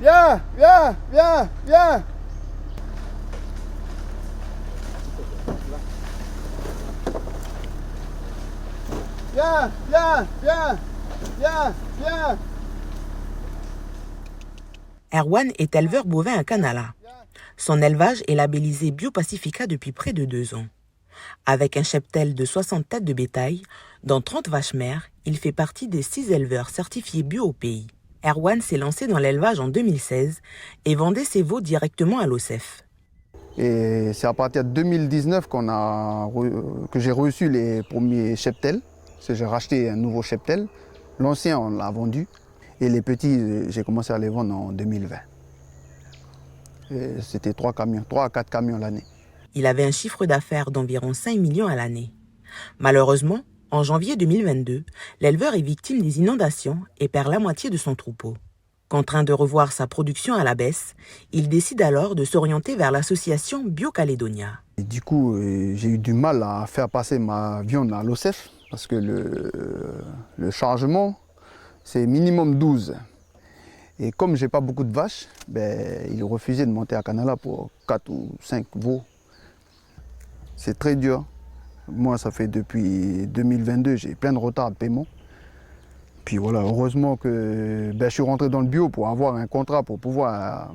Viens, viens, viens, viens. Viens, viens, viens, viens, viens. Erwan est éleveur bovin à Canala. Son élevage est labellisé BioPacifica depuis près de 2 ans. Avec un cheptel de 60 têtes de bétail, dont 30 vaches mères, il fait partie des 6 éleveurs certifiés bio au pays. Erwan s'est lancé dans l'élevage en 2016 et vendait ses veaux directement à l'OCEF. Et c'est à partir de 2019 que j'ai reçu les premiers cheptels. J'ai racheté un nouveau cheptel. L'ancien, on l'a vendu. Et les petits, j'ai commencé à les vendre en 2020. C'était 3 à 4 camions l'année. Il avait un chiffre d'affaires d'environ 5 millions à l'année. Malheureusement, en janvier 2022, l'éleveur est victime des inondations et perd la moitié de son troupeau. Contraint de revoir sa production à la baisse, il décide alors de s'orienter vers l'association Bio-Calédonia. Et du coup, j'ai eu du mal à faire passer ma viande à l'OCEF parce que le chargement, c'est minimum 12. Et comme je n'ai pas beaucoup de vaches, ils refusaient de monter à Canala pour 4 ou 5 veaux. C'est très dur. Moi, ça fait depuis 2022, j'ai plein de retard de paiement. Puis voilà, heureusement que je suis rentré dans le bio pour avoir un contrat pour pouvoir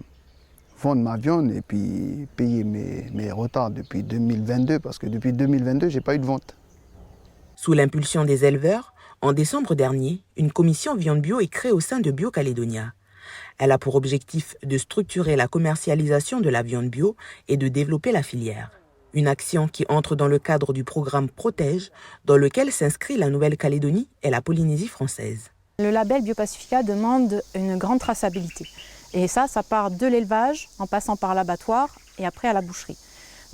vendre ma viande et puis payer mes retards depuis 2022, parce que depuis 2022, je n'ai pas eu de vente. Sous l'impulsion des éleveurs, en décembre dernier, une commission viande bio est créée au sein de Bio-Calédonia. Elle a pour objectif de structurer la commercialisation de la viande bio et de développer la filière. Une action qui entre dans le cadre du programme Protège, dans lequel s'inscrit la Nouvelle-Calédonie et la Polynésie française. Le label BioPacifica demande une grande traçabilité. Et ça part de l'élevage, en passant par l'abattoir et après à la boucherie.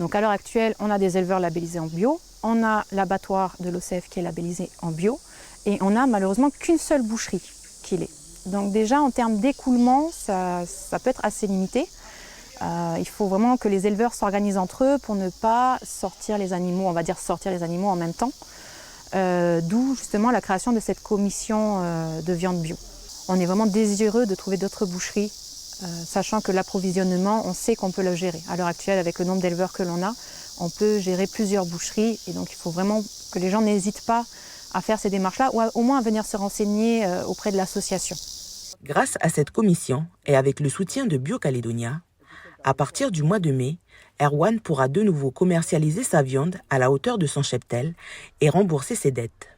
Donc à l'heure actuelle, on a des éleveurs labellisés en bio, on a l'abattoir de l'OCEF qui est labellisé en bio, et on n'a malheureusement qu'une seule boucherie qui l'est. Donc déjà en termes d'écoulement, ça peut être assez limité. Il faut vraiment que les éleveurs s'organisent entre eux pour ne pas sortir les animaux, on va dire sortir les animaux en même temps. D'où justement la création de cette commission de viande bio. On est vraiment désireux de trouver d'autres boucheries, sachant que l'approvisionnement, on sait qu'on peut le gérer. À l'heure actuelle, avec le nombre d'éleveurs que l'on a, on peut gérer plusieurs boucheries et donc il faut vraiment que les gens n'hésitent pas à faire ces démarches-là ou au moins à venir se renseigner auprès de l'association. Grâce à cette commission et avec le soutien de Bio-Calédonia, à partir du mois de mai, Erwan pourra de nouveau commercialiser sa viande à la hauteur de son cheptel et rembourser ses dettes.